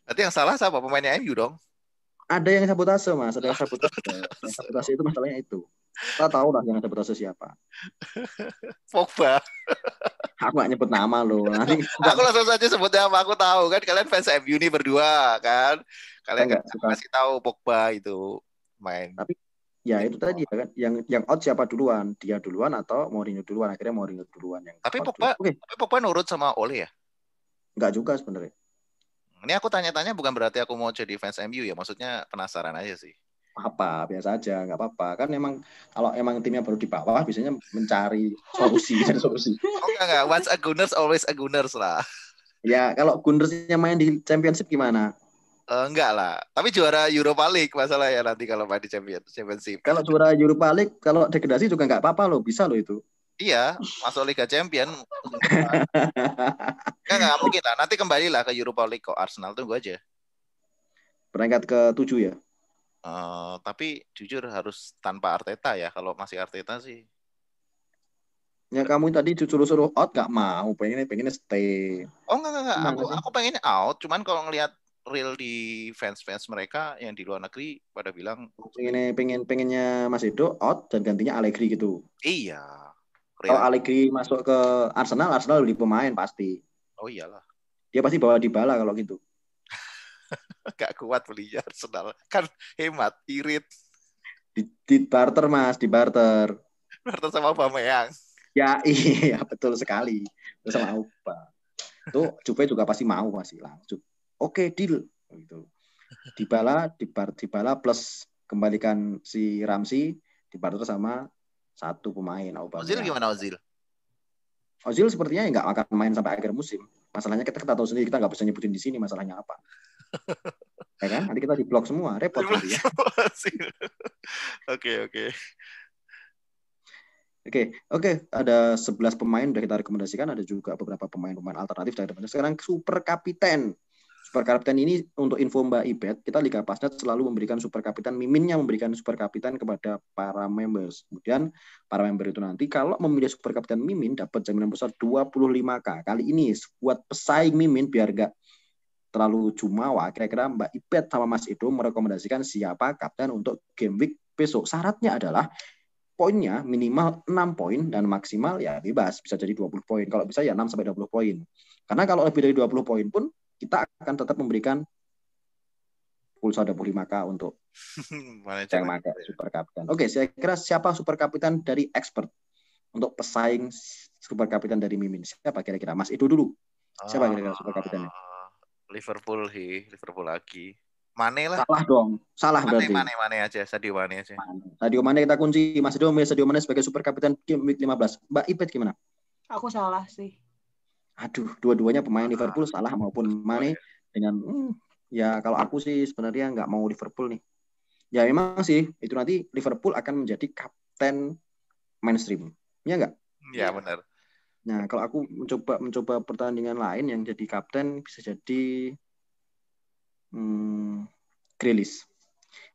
Berarti yang salah siapa? Pemainnya MU dong? Ada yang sabotase, Mas. Ada yang sabotase. Yang sabotase itu masalahnya itu. Kita tahu lah yang sabotase siapa. Pogba. Aku gak nyebut nama loh. Nanti aku langsung saja sebut nama. Aku tahu kan kalian fans MU nih berdua kan. Kalian kan kasih tahu Pogba itu main. Tapi ya itu tadi kan yang out siapa duluan? Dia duluan atau Mourinho duluan? Akhirnya Mourinho duluan yang. Tapi Pogba nurut sama Ole ya? Enggak juga sebenarnya. Ini aku tanya-tanya bukan berarti aku mau jadi fans MU ya, maksudnya penasaran aja sih. Apa biasa aja, nggak apa-apa. Kan kalau emang timnya baru di bawah, biasanya mencari solusi. Oh enggak. Once a Gunners, always a Gunners lah. Ya kalau Gunnersnya main di Championship gimana? Enggak lah. Tapi juara Europa League masalah ya nanti kalau main di Championship. Kalau juara Europa League, kalau degradasi juga nggak apa-apa loh, bisa loh itu. Iya, masuk Liga Champion. Enggak mungkin lah. Nanti kembalilah ke Europa League kok. Arsenal tunggu aja. Peringkat ke-7 ya? Tapi jujur harus tanpa Arteta ya. Kalau masih Arteta sih. Ya kamu tadi suruh out gak mau. Pengennya stay. Oh enggak. Aku pengennya out. Cuman kalau ngelihat real di fans mereka yang di luar negeri pada bilang pengennya Mas Edo out dan gantinya Allegri gitu. Iya. Kalau Allegri masuk ke Arsenal beli pemain pasti. Oh iyalah. Dia pasti bawa Dybala kalau gitu. Gak kuat beli Arsenal. Kan hemat, irit. Di barter Mas, di barter. Barter sama Aubameyang. Ya iya betul sekali. Terus sama Auba. Tuh Juve juga pasti mau masih langsung. Oke, deal gitu. Dybala plus kembalikan si Ramsey dibarter sama satu pemain Aubameyang. Ozil gimana Ozil? Ozil sepertinya nggak akan main sampai akhir musim. Masalahnya kita tahu sendiri, kita nggak bisa nyebutin di sini masalahnya apa. Ya kan? Nanti kita di-blok semua, repot nanti ya. Oke. Ada 11 pemain udah kita rekomendasikan, ada juga beberapa pemain alternatif dari depannya. Sekarang Super Kapiten. Super Kapiten ini untuk info Mbak Ibet, kita Liga Pasnet selalu memberikan Super Kapiten, miminnya memberikan Super Kapiten kepada para members. Kemudian para member itu nanti kalau memilih Super Kapiten mimin dapat jaminan besar 25K. Kali ini buat pesaing mimin biar gak terlalu jumawa, kira-kira Mbak Ibet sama Mas Edo merekomendasikan siapa kapten untuk game week besok. Syaratnya adalah poinnya minimal 6 poin dan maksimal ya bebas bisa jadi 20 poin. Kalau bisa ya 6 sampai 20 poin. Karena kalau lebih dari 20 poin pun kita akan tetap memberikan pulsa 25K untuk yang Manajemen. pakai super kapitan. Oke, saya kira siapa super kapitan dari expert untuk pesaing super kapitan dari Mimin? Siapa kira-kira? Mas Edo dulu. Siapa kira-kira super kapitannya? Liverpool sih, Liverpool lagi. Mane lah. Salah dong. Salah berarti. Mane aja, Sadio Mane aja. Sadio Mane kita kunci. Mas Edo milih Sadio Mane sebagai super kapitan game week 15. Mbak Ipet gimana? Aku salah sih. Aduh, dua-duanya pemain Liverpool salah maupun Mane dengan ya kalau aku sih sebenarnya nggak mau Liverpool nih. Ya memang sih itu nanti Liverpool akan menjadi kapten mainstream. Ya nggak? Ya benar. Nah, kalau aku mencoba pertandingan lain yang jadi kapten bisa jadi Grealish.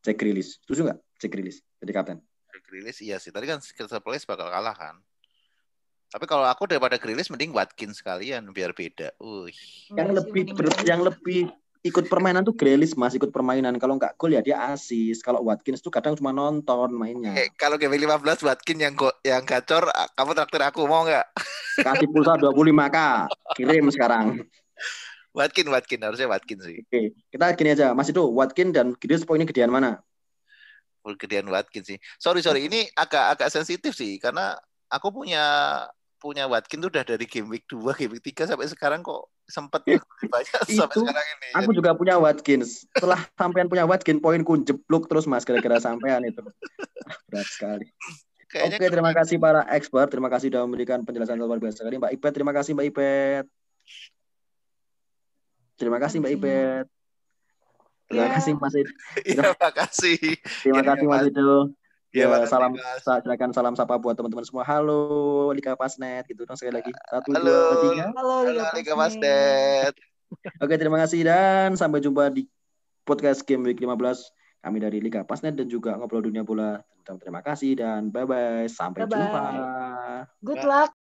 Jack Grealish. Setuju nggak? Jack Grealish jadi kapten. Jack Grealish iya sih. Tadi kan Crystal Palace bakal kalah kan. Tapi kalau aku daripada Grealish mending Watkins sekalian biar beda. Yang lebih ikut permainan tuh Grealish Mas, ikut permainan. Kalau nggak gol ya dia asis. Kalau Watkins tuh kadang cuma nonton mainnya. Kalau game 15 Watkins yang gacor, kamu traktir aku mau nggak? Kasih pulsa 25K. Kirim sekarang. Watkins harusnya Watkins sih. Oke, kita gini aja. Mas itu Watkins dan Grealish poinnya gedean mana? Gedean Watkins sih. Sorry, ini agak sensitif sih karena aku punya Watkins tuh udah dari game week 2, game week 3 sampai sekarang kok sempet banyak sampai sekarang ini. Aku juga punya Watkins. Setelah sampean punya Watkins, poinku jeblok terus Mas gara-gara sampean itu. Berat sekali. Oke, terima kasih para expert. Terima kasih sudah memberikan penjelasan luar biasa sekali. Mbak Ipet, terima kasih Mbak Ipet. Terima kasih Mbak Ipet. Terima kasih Mas Edo. Terima kasih. Terima kasih Mas Edo. Ya, silakan salam sapa buat teman-teman semua. Halo Liga Pasnet gitu dong sekali lagi. 1 Halo, 2 3. Halo Liga Pasnet. Oke, terima kasih dan sampai jumpa di podcast Game Week 15. Kami dari Liga Pasnet dan juga Ngobrol Dunia Bola. Terima kasih dan bye-bye. Sampai jumpa. Good luck.